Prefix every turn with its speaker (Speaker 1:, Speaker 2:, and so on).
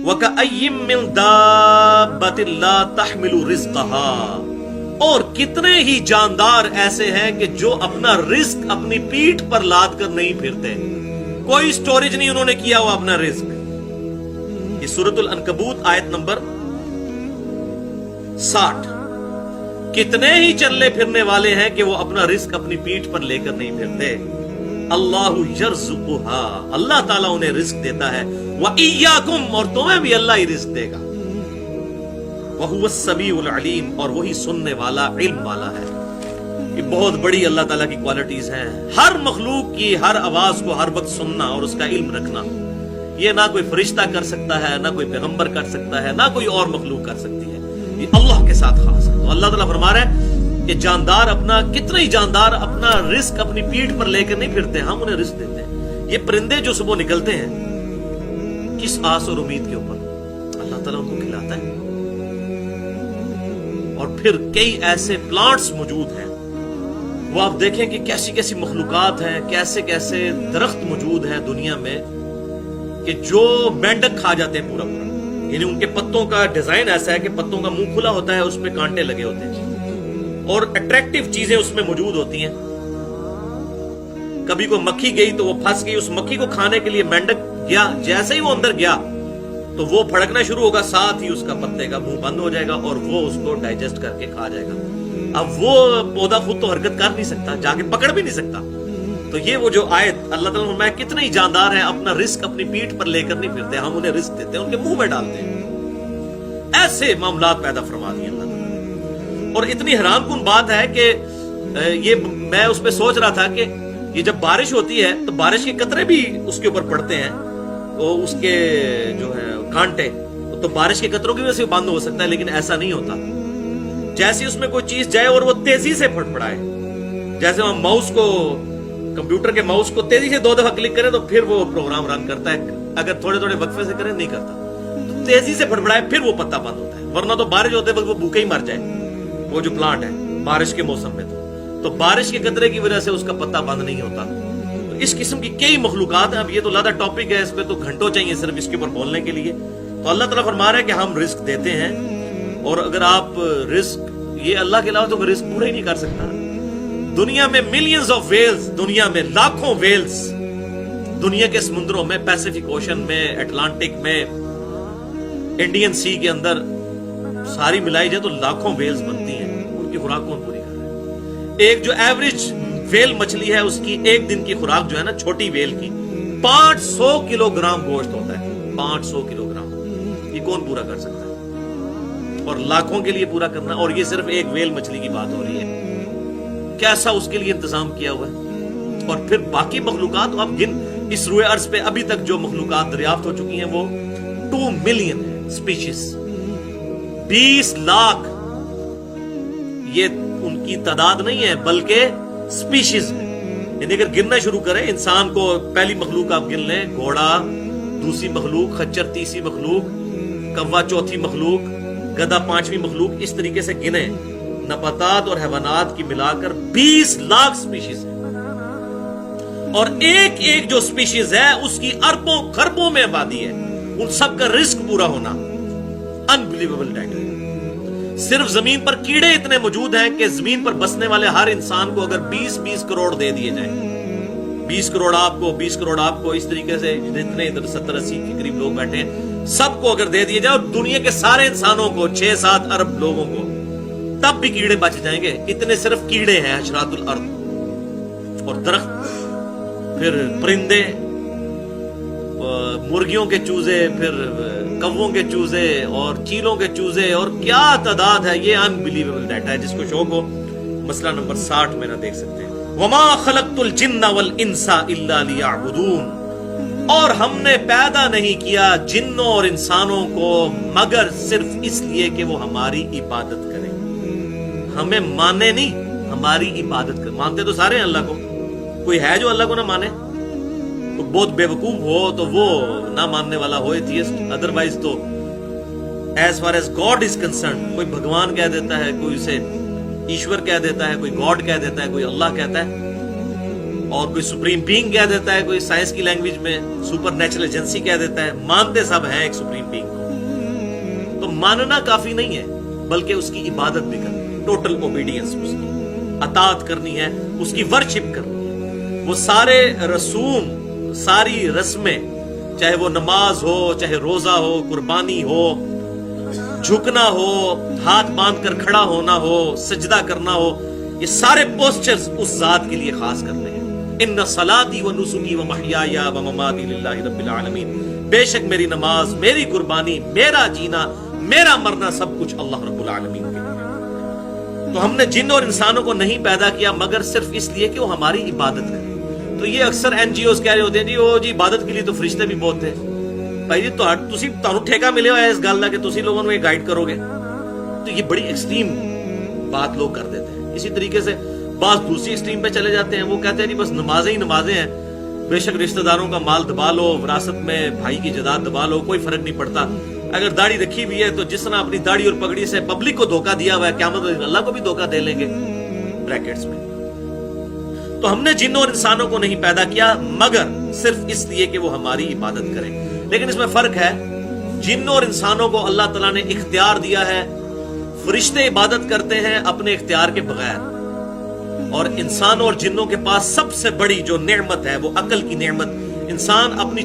Speaker 1: وَكَأَيِّن مِّن دَابَّةٍ لَّا تَحْمِلُ رِزْقَهَا، اور کتنے ہی جاندار ایسے ہیں کہ جو اپنا رزق اپنی پیٹھ پر لاد کر نہیں پھرتے، کوئی سٹوریج نہیں انہوں نے کیا ہوا اپنا رزق. یہ سورۃ العنکبوت آیت نمبر 60. کتنے ہی چلنے پھرنے والے ہیں کہ وہ اپنا رزق اپنی پیٹھ پر لے کر نہیں پھرتے. اللہ یرزقها، اللہ تعالیٰ انہیں رزق دیتا ہے. وَإِيَّاكُمْ، اور تمہیں بھی اللہ ہی رزق دے گا. وَهُوَ السَّمِيعُ الْعَلِيمُ، اور وہی سننے والا علم والا ہے. یہ بہت بڑی اللہ تعالیٰ کی کوالٹیز ہیں. ہر مخلوق کی ہر آواز کو ہر وقت سننا اور اس کا علم رکھنا، یہ نہ کوئی فرشتہ کر سکتا ہے، نہ کوئی پیغمبر کر سکتا ہے، نہ کوئی اور مخلوق کر سکتی ہے. یہ اللہ کے ساتھ خاص ہے. تو اللہ تعالیٰ فرما رہا ہے کہ جاندار اپنا، کتنے ہی جاندار اپنا رزق اپنی پیٹھ پر لے کر نہیں پھرتے، ہم انہیں رزق دیتے ہیں. یہ پرندے جو صبح نکلتے ہیں کس آس اور امید کے اوپر؟ اللہ تعالیٰ ان کو کھلاتا ہے. اور پھر کئی ایسے پلانٹس موجود ہیں، وہ آپ دیکھیں کہ کیسی کیسی مخلوقات ہیں، کیسے کیسے درخت موجود ہیں دنیا میں کہ جو مینڈک کھا جاتے ہیں پورا پورا. یعنی ان کے پتوں کا ڈیزائن ایسا ہے کہ پتوں کا منہ کھلا ہوتا ہے، اس پہ کانٹے لگے ہوتے ہیں اور اٹریکٹیو چیزیں اس میں موجود ہوتی ہیں. کبھی کوئی مکھی گئی تو وہ پھنس گئی، اس مکھی کو کھانے کے لیے مینڈک گیا، جیسے ہی وہ اندر گیا تو وہ پھڑکنا شروع ہوگا، ساتھ ہی اس کا پتے کا منہ بند ہو جائے گا اور وہ اس کو ڈائجسٹ کر کے کھا جائے گا. اب وہ پودا خود تو حرکت کر نہیں سکتا، جا کے پکڑ بھی نہیں سکتا. تو یہ وہ جو آیت اللہ تعالیٰ نے فرمایا کتنے ہی جاندار ہیں اپنا رزق اپنی پیٹھ پر لے کر نہیں پھرتے، ہم انہیں رزق دیتے ہیں، ان کے منہ میں ڈالتے ہیں. ایسے معاملات پیدا فرما دیے اللہ تعالیٰ. اور اتنی حیران کن بات ہے کہ یہ میں اس پہ سوچ رہا تھا کہ یہ جب بارش ہوتی ہے تو بارش کے قطرے بھی اس کے اوپر پڑتے ہیں، وہ اس کے جو ہے کانٹے، تو بارش کے قطروں کی وجہ سے بند ہو سکتا ہے، لیکن ایسا نہیں ہوتا. جیسے اس میں کوئی چیز جائے اور وہ تیزی سے پھڑپڑائے، جیسے ہم ماؤس کو، کمپیوٹر کے ماؤس کو تیزی سے 2 دفعہ کلک کریں تو پھر وہ پروگرام رن کرتا ہے، اگر تھوڑے تھوڑے وقفے سے کریں نہیں کرتا. تو تیزی سے پھڑپڑائے پھر وہ پتا بند ہوتا ہے، ورنہ تو بارش ہوتے وقت وہ بھوکے ہی مر جائے وہ جو پلانٹ ہے بارش کے موسم میں. تو بارش کے قطرے کی وجہ سے اس کا پتا بند نہیں ہوتا. تو اس قسم کی کئی مخلوقات ہیں. اب یہ تو لادہ ٹاپک ہے، اس پہ تو گھنٹوں چاہیے صرف اس کے اوپر بولنے کے لیے. تو اللہ تعالیٰ فرما رہا ہے کہ ہم رزق دیتے ہیں، اور اگر آپ رزق، یہ اللہ کے علاوہ تو کوئی رزق پورا ہی نہیں کر سکتا. دنیا میں ملینز آف ویلز، دنیا میں لاکھوں ویلز، دنیا کے سمندروں میں، پیسیفک اوشن میں، اٹلانٹک میں، انڈین سی کے اندر ساری ملائی جائے تو لاکھوں ویلز بنتی ہیں. ان کی خوراک کون پوری کر رہا ہے؟ ایک جو ایوریج ویل مچھلی ہے اس کی ایک دن کی خوراک جو ہے نا چھوٹی ویل کی 500 کلو گرام گوشت ہوتا ہے. 500 کلو گرام، یہ کون پورا کر سکتا ہے؟ اور لاکھوں کے لیے پورا کرنا، اور یہ صرف ایک ویل مچھلی کی بات ہو رہی ہے. کیسا اس کے لیے انتظام کیا ہوا ہے. اور پھر باقی مخلوقات اب گن، اس روئے ارض پہ ابھی تک جو مخلوقات دریافت ہو چکی ہیں وہ 2 ملین سپیشیز، 20 لاکھ. یہ ان کی تعداد نہیں ہے بلکہ سپیشیز ہے. یعنی اگر گننا شروع کریں، انسان کو پہلی مخلوق آپ گن لیں، گھوڑا دوسری مخلوق، خچر تیسری مخلوق، کوا چوتھی مخلوق، گدھا 5ویں مخلوق، اس طریقے سے گنیں، نباتات اور حیوانات کی ملا کر 20 لاکھ سپیشیز ہے. اور ایک ایک جو سپیشیز ہے اس کی اربوں خربوں میں آبادی ہے. ان سب کا رزق پورا ہونا انبلیویبل ڈیٹا ہے. صرف زمین پر کیڑے اتنے موجود ہیں کہ زمین پر بسنے والے ہر انسان کو اگر 20 کروڑ دے دیے جائیں، 20 کروڑ آپ کو، 20 کروڑ آپ کو، اس طریقے سے جتنے 70-80 کے قریب لوگ بیٹھے ہیں سب کو اگر دے دیے جائے، اور دنیا کے سارے انسانوں کو 6-7 ارب لوگوں کو، تب بھی کیڑے بچ جائیں گے. اتنے صرف کیڑے ہیں حشرات الارض. اور درخت، پھر پرندے، مرغیوں کے چوزے، پھر کووں کے چوزے اور چیلوں کے چوزے، اور کیا تعداد ہے. یہ انبلیویبل ڈیٹا ہے. جس کو شوق ہو مسئلہ نمبر 60 میرا دیکھ سکتے ہیں. وما خلقت الجن والانس الا لیعبدون، اور ہم نے پیدا نہیں کیا جنوں اور انسانوں کو مگر صرف اس لیے کہ وہ ہماری عبادت کریں. ہمیں مانے نہیں، ہماری عبادت کریں. مانتے تو سارے ہیں اللہ کو، کوئی ہے جو اللہ کو نہ مانے؟ تو بہت بے وقوف ہو تو وہ نہ ماننے والا ہو ایتھیسٹ. ادروائز تو as far as God is concern, کوئی بھگوان کہہ دیتا ہے، کوئی اسے ایشور کہہ دیتا ہے، کوئی گاڈ کہہ دیتا ہے، کوئی اللہ کہتا ہے. اور کوئی سپریم بینگ کہہ دیتا ہے، کوئی سائنس کی لینگویج میں سپر نیچرل ایجنسی کہہ دیتا ہے، مانتے سب ہیں ایک سپریم بینگ کو۔ تو ماننا کافی نہیں ہے، بلکہ اس کی عبادت بھی کرنی ہے، ٹوٹل اوبیڈینس، اس کی اطاعت کرنی ہے، اس کی ورشپ کرنی ہے۔ وہ سارے رسوم، ساری رسمیں، چاہے وہ نماز ہو، چاہے روزہ ہو، قربانی ہو، جھکنا ہو، ہاتھ باندھ کر کھڑا ہونا ہو، سجدہ کرنا ہو، یہ سارے پوسچرز اس ذات کے لیے خاص کرنے ہیں۔ ان صلاتی و نسکی و محیای و مماتی للہ رب العالمین، بے شک میری نماز، میری قربانی، میرا جینا، میرا مرنا، سب کچھ اللہ رب العالمین کے لیے۔ تو ہم نے جن اور انسانوں کو نہیں پیدا کیا مگر صرف اس لیے کہ وہ ہماری عبادت کریں۔ تو یہ اکثر این جی اوز کہہ رہے ہوتے ہیں جی عبادت کے لیے تو فرشتے بھی بہت تھے۔ بھائی جی تمہیں ٹھیکہ ملے ہوا ہے اس گل کا کہ تسی لوگوں کو گائیڈ کرو گے؟ تو یہ بڑی ایکسٹریم بات لوگ کر دیتے ہیں۔ اسی طریقے سے بعض دوسری ایکسٹریم پہ چلے جاتے ہیں، وہ کہتے ہیں جی بس نمازیں ہی نمازیں ہیں، بے شک رشتہ داروں کا مال دبا لو، وراثت میں بھائی کی جائیداد دبا لو، کوئی فرق نہیں پڑتا۔ اگر داڑھی رکھی ہوئی ہے تو جس طرح اپنی داڑھی اور پگڑی سے پبلک کو دھوکہ دیا ہوا ہے، قیامت میں اللہ کو بھی دھوکہ دے لیں گے، بریکٹس میں۔ تو ہم نے جن اور انسانوں کو نہیں پیدا کیا مگر صرف اس لیے کہ وہ ہماری عبادت کریں۔ لیکن اس میں فرق ہے، جن اور انسانوں کو اللہ تعالیٰ نے اختیار دیا ہے، فرشتے عبادت کرتے ہیں اپنے اختیار کے بغیر، اور انسانوں اور جنوں کے پاس سب سے بڑی جو نعمت ہے وہ عقل کی نعمت۔ انسان اپنی